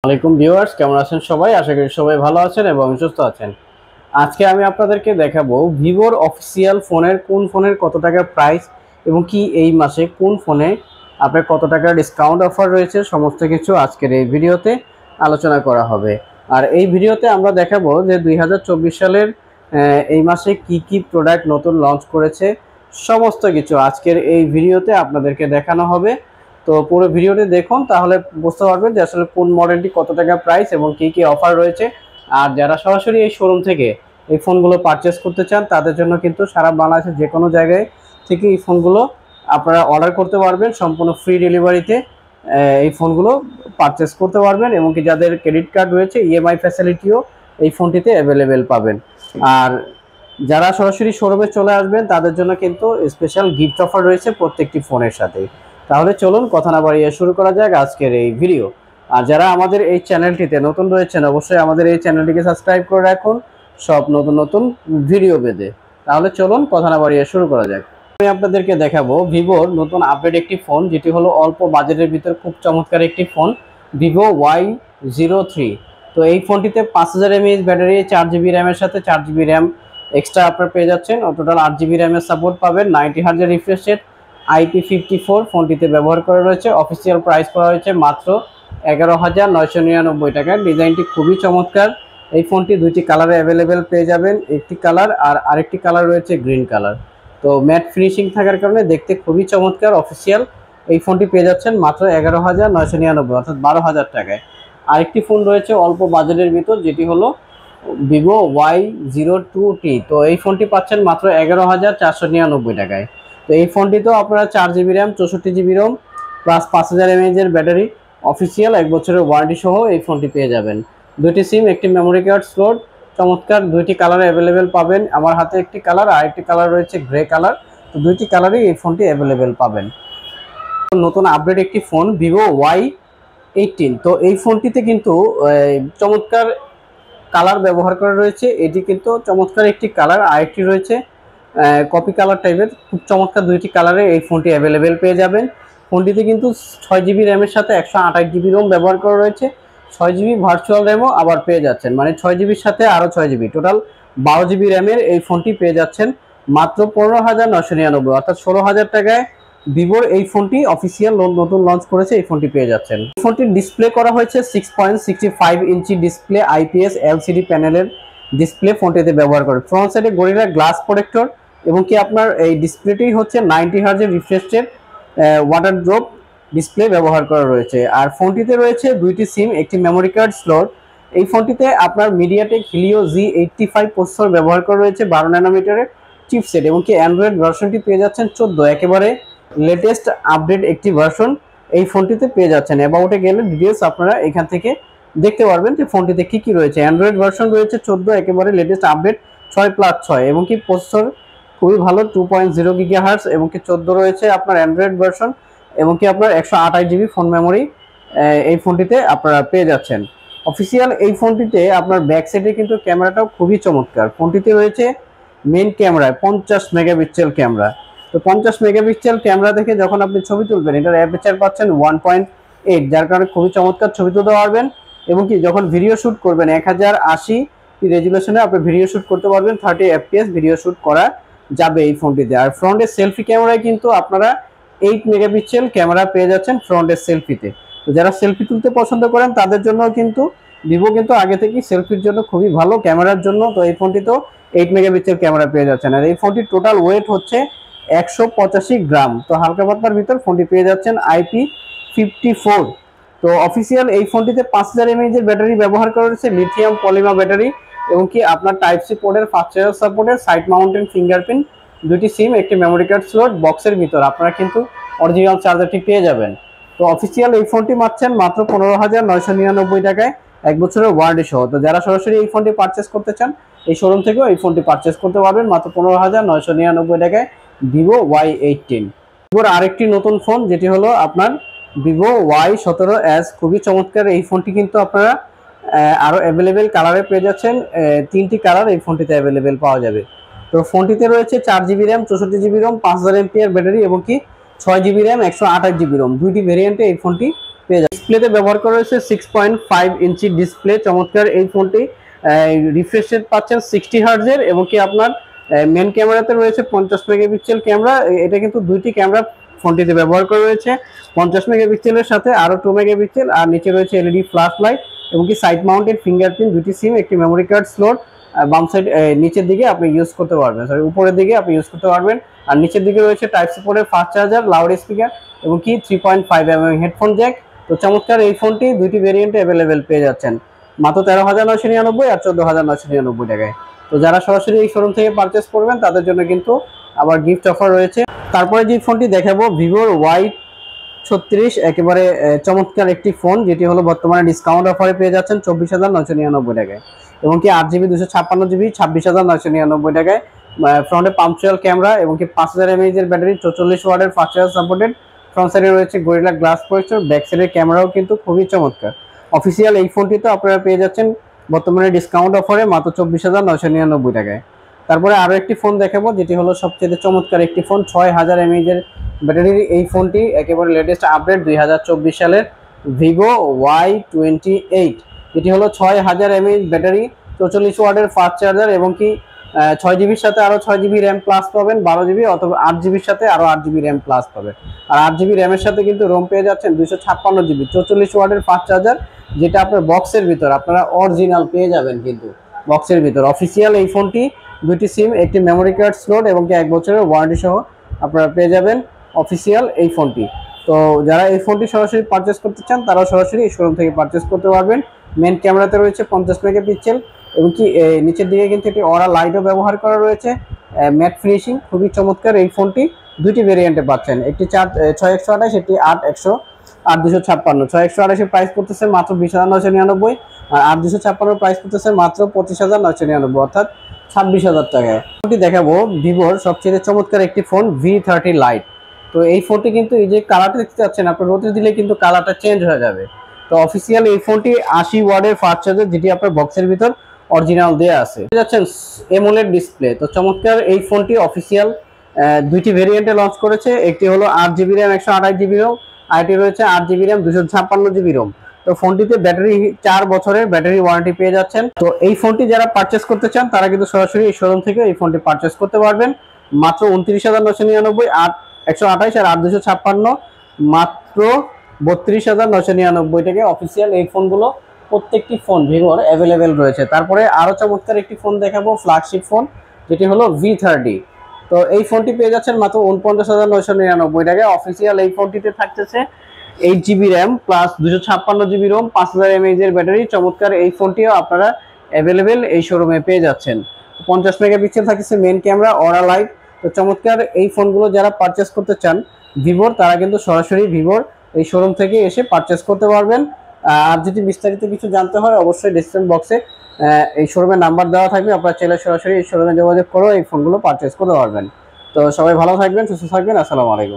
আলাইকুম ভিউয়ার্স, কেমন আছেন সবাই? আশা করি সবাই ভালো আছেন এবং সুস্থ আছেন। আজকে আমি আপনাদেরকে দেখাবো ভিভোর অফিসিয়াল কোন ফোনের কত টাকা প্রাইস এবং কি এই মাসে কোন ফোনে আপনার কত টাকা ডিসকাউন্ট অফার রয়েছে, সমস্ত কিছু আজকের এই ভিডিওতে আলোচনা করা হবে। আর এই ভিডিওতে আমরা দেখাবো যে 2024 সালের এই মাসে কি প্রোডাক্ট নতুন লঞ্চ করেছে, সমস্ত কিছু আজকের এই ভিডিওতে আপনাদেরকে দেখানো হবে। তো পুরো ভিডিওটি দেখুন, তাহলে বুঝতে পারবেন যে আসলে কোন মডেলটি কত টাকা প্রাইস এবং কি অফার রয়েছে। আর যারা সরাসরি এই শোরুম থেকে এই ফোনগুলো পারচেস করতে চান তাদের জন্য কিন্তু সারা বাংলাদেশের যে কোনো জায়গায় থেকে এই ফোনগুলো আপনারা অর্ডার করতে পারবেন, সম্পূর্ণ ফ্রি ডেলিভারিতে এই ফোনগুলো পারচেস করতে পারবেন। এবং কি যাদের ক্রেডিট কার্ড রয়েছে ইএমআই ফ্যাসিলিটিও এই ফোনটিতে অ্যাভেলেবেল পাবেন। আর যারা সরাসরি শোরুমে চলে আসবেন তাদের জন্য কিন্তু স্পেশাল গিফট অফার রয়েছে প্রত্যেকটি ফোনের সাথে। তাহলে চলুন কথা না বাড়িয়ে শুরু করা যাক আজকের এই ভিডিও। আর যারা আমাদের এই চ্যানেলটিতে নতুন রয়েছেন অবশ্যই আমাদের এই চ্যানেলটিকে সাবস্ক্রাইব করে রাখুন সব নতুন নতুন ভিডিও পেতে। তাহলে চলুন কথা না বাড়িয়ে শুরু করা যাক। আমি আপনাদেরকে দেখাবো ভিভোর নতুন আপডেট একটি ফোন, যেটি হলো অল্প বাজেটের ভিতর খুব চমৎকার একটি ফোন, ভিভো Y03। তো এই ফোনটিতে 5000 mAh ব্যাটারি, 4GB র্যামের সাথে 4GB র্যাম এক্সট্রা আপনারা পেয়ে যাচ্ছেন ও টোটাল 8GB র্যামের সাপোর্ট পাবেন। 90 হার্জের রিফ্রেশ রেট, IP54 ফোনটিতে ব্যবহার করা রয়েছে। অফিসিয়াল প্রাইস করা হয়েছে মাত্র 11,999 টাকা। ডিজাইনটি খুবই চমৎকার। এই ফোনটি দুইটি কালারে অ্যাভেলেবেল পেয়ে যাবেন, একটি কালার আর আরেকটি কালার রয়েছে গ্রিন কালার। তো ম্যাট ফিনিশিং থাকার কারণে দেখতে খুবই চমৎকার। অফিসিয়াল এই ফোনটি পেয়ে যাচ্ছেন মাত্র 11,999 অর্থাৎ 12,000 টাকায়। আরেকটি ফোন রয়েছে অল্প বাজেটের ভিতর, যেটি হলো ভিভো Y02T। তো এই ফোনটি পাচ্ছেন মাত্র 11,499 টাকায়। তো এই ফোনটিতেও আপনারা 4GB RAM, 64GB Rome plus 5000 mAh battery, official 1 বছরের ওয়ারেন্টি সহ এই ফোনটি পেয়ে যাবেন। দুইটি সিম, একটি মেমোরি কার্ড স্লট, চমৎকার দুইটি কালার অ্যাভেলেবেল পাবেন। আমার হাতে একটি কালার আর একটি কালার রয়েছে গ্রে কালার। তো দুইটি কালারই এই ফোনটি অ্যাভেলেবেল পাবেন। নতুন আপডেট একটি ফোন ভিভো Y18। তো এই ফোনটিতে কিন্তু চমৎকার কালার ব্যবহার করা রয়েছে। এটি কিন্তু চমৎকার একটি কালার, আরেকটি রয়েছে কপি কালার টাইপের। খুব চমৎকার দুইটি কালারে এই ফোনটি অ্যাভেলেবেল পেয়ে যাবেন। ফোনটিতে কিন্তু 6GB র্যামের সাথে 128GB রোম ব্যবহার করা রয়েছে। 6GB ভার্চুয়াল র্যামও আবার পেয়ে যাচ্ছেন, মানে 6GBর সাথে আরও 6GB, টোটাল 12GB র্যামের এই ফোনটি পেয়ে যাচ্ছেন মাত্র 15,999 অর্থাৎ 16,000 টাকায়। ভিভোর এই ফোনটি অফিসিয়াল নতুন লঞ্চ করেছে, এই ফোনটি পেয়ে যাচ্ছেন। এই ফোনটির ডিসপ্লে করা হয়েছে 6.65 ইঞ্চি ডিসপ্লে, IPS LCD প্যানেলের ডিসপ্লে ফোনটিতে ব্যবহার করে। ফ্রন্ট সাইডে গরিলা গ্লাস প্রোটেক্টর এবং কি আপনার এই ডিসপ্লেটি হচ্ছে 90 হার্জের refresh rate water drop display ব্যবহার করা রয়েছে। আর ফোনটিতে রয়েছে দুইটি সিম, একটি মেমোরি কার্ড স্লট। এই ফোনটিতে আপনার মিডিয়াটেক হিলিও Z85 প্রসেসর ব্যবহার করা রয়েছে, 12 ন্যানোমিটারের চিপসেট। এবং কি অ্যান্ড্রয়েড ভার্সনটি পেয়ে যাচ্ছেন 14, একেবারে লেটেস্ট আপডেট একটি ভার্সন এই ফোনটিতে পেয়ে যাচ্ছেন। অ্যাবাউটে গেলে ডিটেলস আপনারা এখান থেকে দেখতে পারবেন যে ফোনটিতে কি রয়েছে। অ্যান্ড্রয়েড ভার্সন রয়েছে 14, একেবারে লেটেস্ট আপডেট 6+6 এবং কি প্রসেসর খুবই ভালো 2.0 GHz এবং কি 14 রয়েছে আপনার অ্যান্ড্রয়েড ভার্সন এবং কি আপনার 128GB ফোন মেমোরি এই ফোনটিতে আপনারা পেয়ে যাচ্ছেন। অফিসিয়াল এই ফোনটিতে আপনার ব্যাক সাইডে কিন্তু ক্যামেরাটাও খুবই চমৎকার। ফোনটিতে রয়েছে মেইন ক্যামেরায় 50 মেগাপিক্সেল ক্যামেরা। তো 50 মেগাপিক্সেল ক্যামেরা থেকে যখন আপনি ছবি তুলবেন এটার অ্যাপারচার পাচ্ছেন 1.8, যার কারণে খুবই চমৎকার ছবি তুলতে পারবেন। এবং কি যখন ভিডিও শ্যুট করবেন 1080 রেজুলেশনে আপনি ভিডিও শ্যুট করতে পারবেন, 30 FPS ভিডিও শ্যুট করা যাবে এই ফোনটিতে। আর ফ্রন্টের সেলফি ক্যামেরায় কিন্তু আপনারা 8 মেগাপিক্সেল ক্যামেরা পেয়ে যাচ্ছেন ফ্রন্টের সেলফিতে। তো যারা সেলফি তুলতে পছন্দ করেন তাদের জন্য কিন্তু ভিভো কিন্তু আগে থেকেই সেলফির জন্য খুবই ভালো ক্যামেরার জন্য। তো এই ফোনটিতেও 8 মেগাপিক্সেল ক্যামেরা পেয়ে যাচ্ছেন। আর এই ফোনটির টোটাল ওয়েট হচ্ছে 185 গ্রাম। তো হালকা পাতলার ভিতর ফোনটি পেয়ে যাচ্ছেন IP54। তো অফিসিয়াল এই ফোনটিতে 5000 mAh ব্যাটারি ব্যবহার করা হয়েছে, লিথিয়াম পলিমার ব্যাটারি এবং কি আপনার টাইপ সি পোর্টের ফাস্ট চার্জার সাপোর্টের, সাইড মাউন্টেন ফিঙ্গারপ্রিন্ট, দুটি সিম, একটি মেমোরি কার্ড স্লট বক্সের ভিতর আপনারা কিন্তু অরিজিনাল চার্জারটি পেয়ে যাবেন। তো অফিসিয়াল এই ফোনটি পাচ্ছেন মাত্র 15,999 টাকায় 1 বছরের ওয়ারেন্টি সহ। তো যারা সরাসরি এই ফোনটি পারচেস করতে চান এই শোরুম থেকেও এই ফোনটি পারচেস করতে পারবেন মাত্র 15,999 টাকায় ভিভো Y18। ভিভোর আরেকটি নতুন ফোন যেটি হলো আপনার ভিভো Y17s, খুবই চমৎকার এই ফোনটি কিন্তু আপনারা আরও অ্যাভেলেবেল কালারে পেয়ে যাচ্ছেন। 3টি কালার এই ফোনটিতে অ্যাভেলেবেল পাওয়া যাবে। তো ফোনটিতে রয়েছে 4GB RAM, 64GB Rome, 5000 mAh battery এবং কি 6GB র্যাম, 128GB রোম, দুইটি ভেরিয়েন্টে এই ফোনটি পেয়ে যাবেন। ডিসপ্লেতে ব্যবহার করা হয়েছে 6.5 ইঞ্চি ডিসপ্লে। চমৎকার এই ফোনটি রিফ্রেশ রেট পাচ্ছেন 60 হার্টজের এবং কি আপনার মেন ক্যামেরাতে রয়েছে 50 মেগাপিক্সেল ক্যামেরা। এটা কিন্তু দুইটি ক্যামেরা ফোনটিতে ব্যবহার করা রয়েছে, 50 মেগাপিক্সেলের সাথে আরো 2 মেগাপিক্সেল, আর নিচে রয়েছে এলইডি ফ্ল্যাশ লাইট এবং কি সাইড মাউন্টেড ফিঙ্গারপ্রিন্ট, দুটি সিম, একটি মেমোরি কার্ড স্লট। বাম সাইড নিচের দিকে আপনি ইউজ করতে পারবেন, সরি উপরের দিকে আপনি ইউজ করতে পারবেন। আর নিচের দিকে রয়েছে টাইপ সি পোর্টের ফাস্ট চার্জার, লাউড স্পিকার এবং কি 3.5 হেডফোন জ্যাক। তো চমৎকার এই ফোনটি দুইটি ভেরিয়েন্টে অ্যাভেলেবেল পেয়ে যাচ্ছেন মাত্র 13,999 আর 14,999 টাকায়। তো যারা সরাসরি এই শোরুম থেকে পারচেস করবেন তাদের জন্য কিন্তু আবার গিফট অফার রয়েছে। তারপরে যে ফোনটি দেখাবো ভিভোর Y36, একেবারে চমৎকার একটি ফোন, যেটি হলো বর্তমানে ডিসকাউন্ট অফারে পেয়ে যাচ্ছেন 24,999 টাকায় এবং কি 8GB 256GB 26,999 টাকায়। ফ্রন্টে পাম্পচুয়াল ক্যামেরা এবং কি 5000 mAh এর ব্যাটারি, 44 ওয়াটের ফাস্ট চার্জ সাপোর্টেড। ফ্রন্ট সাইডে রয়েছে গরিলা গ্লাস প্রোটেক্টর, ব্যাক সাইডের ক্যামেরাও কিন্তু খুবই চমৎকার। অফিসিয়াল এই ফোনটি তো আপনারা পেয়ে যাচ্ছেন বর্তমানে ডিসকাউন্ট অফারে মাত্র 24,999 টাকায়। তারপরে আরো একটি ফোন দেখাবো, যেটি হলো সবচেয়ে চমৎকার একটি ফোন, 6000 mAh এর ব্যাটারির এই ফোনটি, একেবারে লেটেস্ট আপডেট 2024 সালের ভিভো Y28। এটি হলো 6000 mAh ব্যাটারি, 44 ওয়াটের ফাস্ট চার্জার এবং কি 6GBর সাথে আরো 6GB র্যাম প্লাস পাবেন, 12GB অথবা 8GBর সাথে আরো 8GB র্যাম প্লাস পাবেন। আর 8GB র্যামের সাথে কিন্তু রোম পেয়ে যাচ্ছেন 256GB, 44 ওয়াটের ফাস্ট চার্জার, যেটা আপনার বক্সের ভিতর আপনারা অরিজিনাল পেয়ে যাবেন কিন্তু বক্সের ভিতর। অফিসিয়াল এই ফোনটি দুইটি সিম, একটি মেমোরি কার্ড স্লট এবং কি 1 বছরের ওয়ারেন্টি সহ আপনারা পেয়ে যাবেন অফিসিয়াল এই ফোনটি। তো যারা এই ফোনটি সরাসরি পারচেস করতে চান তারাও সরাসরি এই শোরুম থেকে পারচেস করতে পারবেন। মেন ক্যামেরাতে রয়েছে 50 মেগাপিক্সেল এবং কি নিচের দিকে কিন্তু একটি অরা লাইটও ব্যবহার করা রয়েছে, ম্যাট ফিনিশিং, খুবই চমৎকার এই ফোনটি। দুইটি ভেরিয়েন্টে পাচ্ছেন, একটি 6128, একটি 8256। 6128 এর প্রাইস করতেছে মাত্র 20,999 আর 8256 প্রাইস করতেছে মাত্র 25,999, অর্থাৎ 26,000 টাকায়। ফোনটি দেখাবো ভিভোর সবচেয়ে চমৎকার একটি ফোন V30 লাইট। তো এই ফোনটি কিন্তু এই যে কালারটা দেখতে পাচ্ছেন, আপনি রোদে দিলে কিন্তু কালারটা চেঞ্জ হয়ে যাবে। তো অফিসিয়াল এই ফোনটি 80 ওয়াটের ফাস্ট চার্জার, যেটি আপনার বক্সের ভিতর অরিজিনাল দেয়া আছে। যাচ্ছেন এমোলেড ডিসপ্লে। তো চমৎকার এই ফোনটি অফিসিয়াল দুইটি ভেরিয়েন্টে লঞ্চ করেছে, একটি হলো 8GB র্যাম 128GB রোম, আরেকটি রয়েছে 8GB র্যাম 256GB রোম। তো ফোনটিতে ব্যাটারি 4 বছরের ব্যাটারি ওয়ারেন্টি পেয়ে যাচ্ছেন। তো এই ফোনটি যারা পারচেস করতে চান তারা কিন্তু সরাসরি এই শোরুম থেকে এই ফোনটি পারচেস করতে পারবেন মাত্র 29,999, 128 আর 8256 মাত্র 32,999 টাকায়। অফিসিয়াল এই ফোনগুলো প্রত্যেকটি ফোন ভিভোর অ্যাভেলেবেল রয়েছে। তারপরে আরো চমৎকার একটি ফোন দেখাবো, ফ্ল্যাগশিপ ফোন, যেটি হলো V30। তো এই ফোনটি পেয়ে যাচ্ছেন মাত্র 49,999 টাকায়। অফিসিয়াল এই ফোনটিতে থাকতেছে 8GB RAM plus 256GB ROM, 5000 mAh এর ব্যাটারি। চমৎকার এই ফোনটিও আপনারা অ্যাভেলেবেল এই শোরুমে পেয়ে যাচ্ছেন। 50 মেগাপিক্সেল থাকছে মেন ক্যামেরা, অরা লাইট। তো চমৎকার এই ফোনগুলো যারা পারচেস করতে চান ভিভোর, তারা কিন্তু সরাসরি ভিভোর এই শোরুম থেকে এসে পারচেস করতে পারবেন। আর যদি বিস্তারিত কিছু জানতে হয় অবশ্যই ডেসক্রিপশন বক্সে এই শোরুমের নাম্বার দেওয়া থাকবে, আপনারা চাইলে সরাসরি এই শোরুমে যোগাযোগ করে এই ফোনগুলো পারচেস করতে পারবেন। তো সবাই ভালো থাকবেন, সুস্থ থাকবেন, আসসালামু আলাইকুম।